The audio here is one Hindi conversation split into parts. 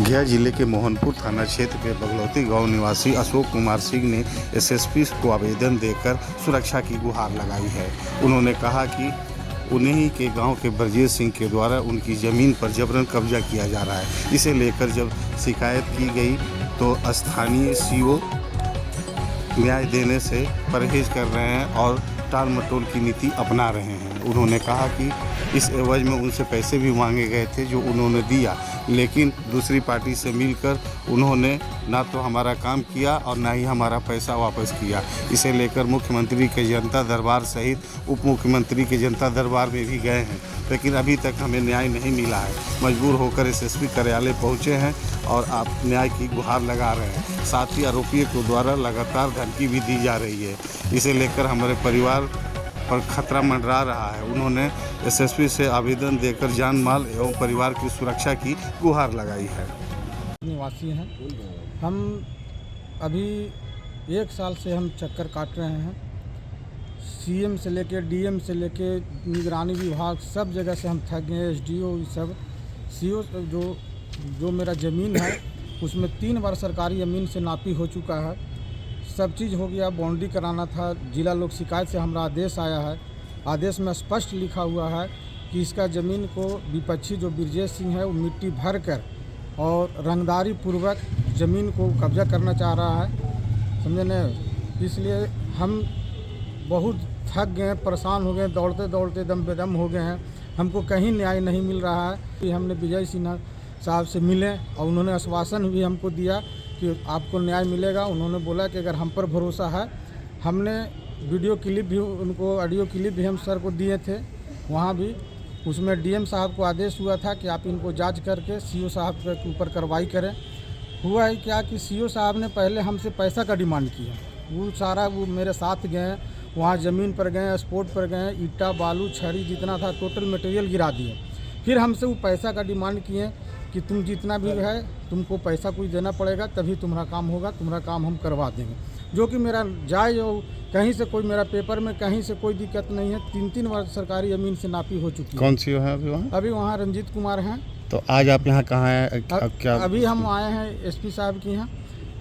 गया जिले के मोहनपुर थाना क्षेत्र के बगलौती गांव निवासी अशोक कुमार सिंह ने एसएसपी को आवेदन देकर सुरक्षा की गुहार लगाई है। उन्होंने कहा कि उन्हीं के गांव के ब्रजेश सिंह के द्वारा उनकी ज़मीन पर जबरन कब्जा किया जा रहा है। इसे लेकर जब शिकायत की गई तो स्थानीय सीओ न्याय देने से परहेज कर रहे हैं और टाल मटोल की नीति अपना रहे हैं। उन्होंने कहा कि इस एवज में उनसे पैसे भी मांगे गए थे जो उन्होंने दिया, लेकिन दूसरी पार्टी से मिलकर उन्होंने ना तो हमारा काम किया और ना ही हमारा पैसा वापस किया। इसे लेकर मुख्यमंत्री के जनता दरबार सहित उप मुख्यमंत्री के जनता दरबार में भी गए हैं, लेकिन अभी तक हमें न्याय नहीं मिला है। मजबूर होकर एसएसपी कार्यालय पहुँचे हैं और आप न्याय की गुहार लगा रहे हैं। साथ ही आरोपियों के द्वारा लगातार धमकी भी दी जा रही है। इसे लेकर हमारे परिवार पर खतरा मंडरा रहा है। उन्होंने एसएसपी से आवेदन देकर जान माल एवं परिवार की सुरक्षा की गुहार लगाई है। निवासी हैं हम, अभी 1 साल से हम चक्कर काट रहे हैं। सीएम से लेके डीएम से लेके निगरानी विभाग सब जगह से हम थक गए। एसडीओ सब सीओ जो मेरा ज़मीन है उसमें 3 बार सरकारी ज़मीन से नापी हो चुका है। सब चीज़ हो गया, बाउंड्री कराना था। जिला लोक शिकायत से हमारा आदेश आया है। आदेश में स्पष्ट लिखा हुआ है कि इसका ज़मीन को विपक्षी जो ब्रजेश सिंह है वो मिट्टी भर कर और रंगदारी पूर्वक ज़मीन को कब्जा करना चाह रहा है, समझे न। इसलिए हम बहुत थक गए, परेशान हो गए, दौड़ते दौड़ते दम बेदम हो गए हैं। हमको कहीं न्याय नहीं मिल रहा है। कि हमने विजय सिन्हा साहब से मिले और उन्होंने आश्वासन भी हमको दिया कि आपको न्याय मिलेगा। उन्होंने बोला कि अगर हम पर भरोसा है, हमने वीडियो क्लिप भी उनको, ऑडियो क्लिप भी हम सर को दिए थे। वहाँ भी उसमें डीएम साहब को आदेश हुआ था कि आप इनको जांच करके सीओ साहब के ऊपर कार्रवाई करें। हुआ है क्या कि सीओ साहब ने पहले हमसे पैसा का डिमांड किया। वो मेरे साथ गए, वहाँ ज़मीन पर गए, स्पॉट पर गए, ईटा बालू छड़ी जितना था टोटल मटेरियल गिरा दिए। फिर हमसे वो पैसा का डिमांड किए कि तुम जितना भी है तुमको पैसा कुछ देना पड़ेगा, तभी तुम्हारा काम होगा, तुम्हारा काम हम करवा देंगे। जो कि मेरा जायज़ हो, कहीं से कोई मेरा पेपर में कहीं से कोई दिक्कत नहीं है। 3 बार सरकारी ज़मीन से नापी हो चुकी है। कौन सी है अभी वहाँ? अभी वहाँ रंजीत कुमार हैं। तो आज आप यहाँ कहाँ हैं? क्या अभी हम आए हैं एसपी साहब के यहाँ।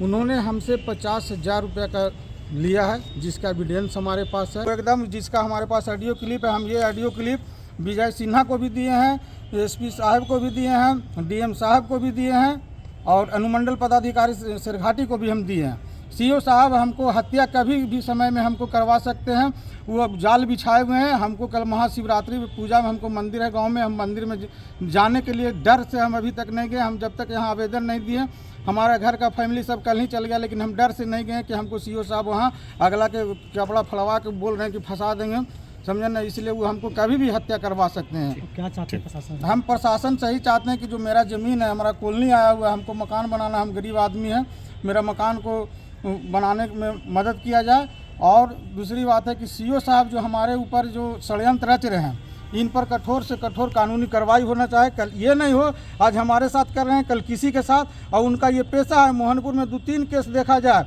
उन्होंने हमसे 50,000 रुपये का लिया है, जिसका एविडेंस हमारे पास है एकदम, जिसका हमारे पास ऑडियो क्लिप है। हम ये ऑडियो क्लिप विजय सिन्हा को भी दिए हैं, एसपी साहब को भी दिए हैं, डीएम साहब को भी दिए हैं और अनुमंडल पदाधिकारी सिरघाटी को भी हम दिए हैं। सीओ साहब हमको हत्या कभी भी समय में हमको करवा सकते हैं। वो अब जाल बिछाए हुए हैं। हमको कल महाशिवरात्रि पूजा में हमको मंदिर है गांव में, हम मंदिर में जाने के लिए डर से हम अभी तक नहीं गए। हम जब तक यहाँ आवेदन नहीं दिए, हमारा घर का फैमिली सब कल ही चल गया, लेकिन हम डर से नहीं गए कि हमको सीओ साहब वहाँ अगला के कपड़ा फड़वा के बोल रहे हैं कि फंसा देंगे, समझे ना। इसलिए वो हमको कभी भी हत्या करवा सकते हैं। क्या चाहते हैं प्रशासन? हम प्रशासन से ही चाहते हैं कि जो मेरा ज़मीन है, हमारा कॉलोनी आया हुआ है, हमको मकान बनाना, हम गरीब आदमी हैं, मेरा मकान को बनाने में मदद किया जाए। और दूसरी बात है कि सीओ साहब जो हमारे ऊपर जो षड्यंत्र रच रहे हैं, इन पर कठोर से कठोर कानूनी कार्रवाई होना चाहिए। कल ये नहीं हो आज हमारे साथ कर रहे हैं, कल किसी के साथ, और उनका ये पेशा है। मोहनपुर में 2-3 केस देखा जाए